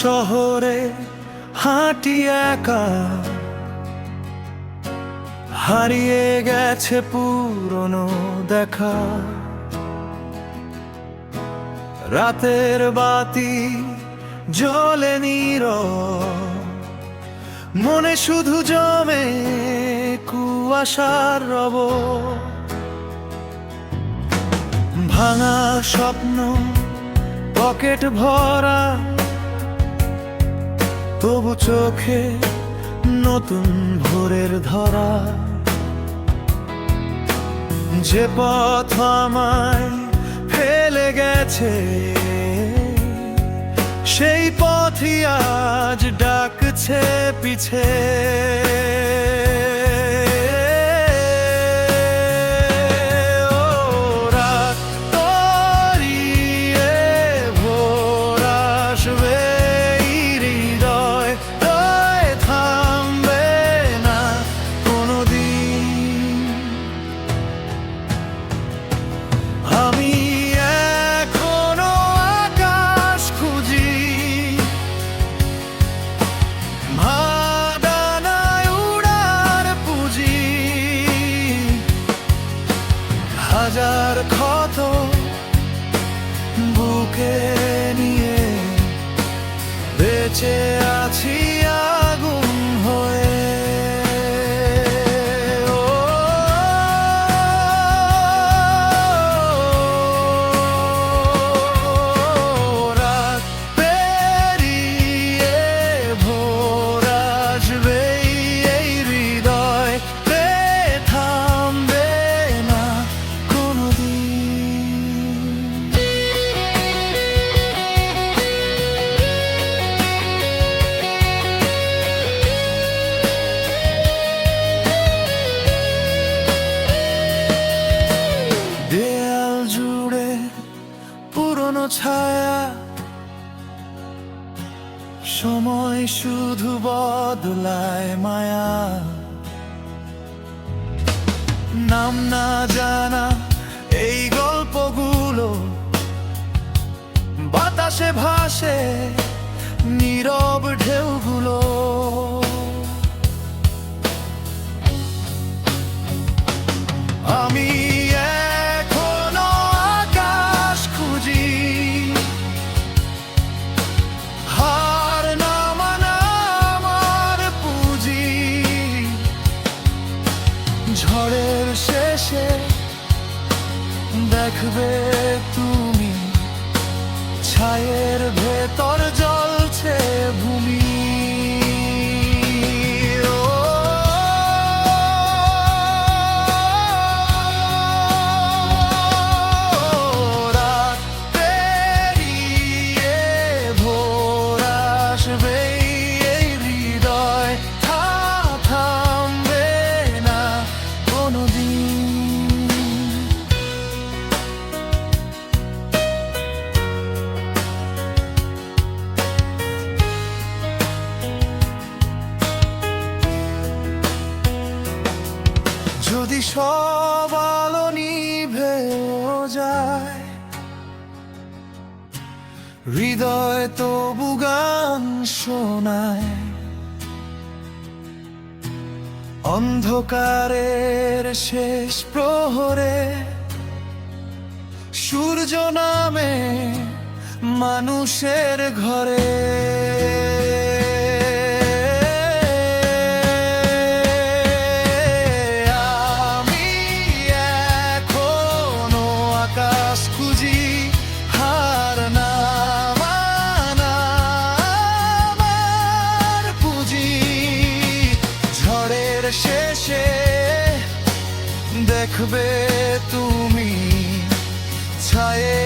শহরে হাঁটি একা, হারিয়ে গেছে পুরনো দেখা। রাতের বাতি জ্বলে নীরব, মনে শুধু জমে কুয়াশার রব। ভাঙা স্বপ্ন পকেট ভরা, তবু চোখে নতুন ভোরের ধরা। যে পথ আমায় ফেলে গেছে, সেই পথই আজ ডাকছে পিছে। হাজার ক্ষত বুকে নিয়ে বেঁচে আছি আগুন হয়ে। রাত পেরিয়ে ভোর আসবে, এই হৃদয় থামবে না কোনোদিন। দেয়াল জুড়ে পুরনো ছায়া, সময় শুধু বদলায় মায়া। নাম না জানা এই গল্পগুলো বাতাসে ভাসে নীরব ঢেউগুলো। আমি এখনো আকাশ খুঁজি, হার না মানা আমার পুঁজি। ঝড়ের শেষে দেখবে তুমি, ছায়ের ভেতর জ্বলছে ভূমি। রাত পেরিয়ে ভোর আসবে, এই হৃদয় থামবে না কোনোদিন। যদি সব আলো নিভেও যায়, হৃদয় তবু গান শোনায়। অন্ধকারের শেষ প্রহরে সূর্য নামে মানুষের ঘরে। আমি এখনো আকাশ খুঁজি, হার না মানা আমার পুঁজি। ঝড়ের শেষে দেখবে তুমি, ছায়ে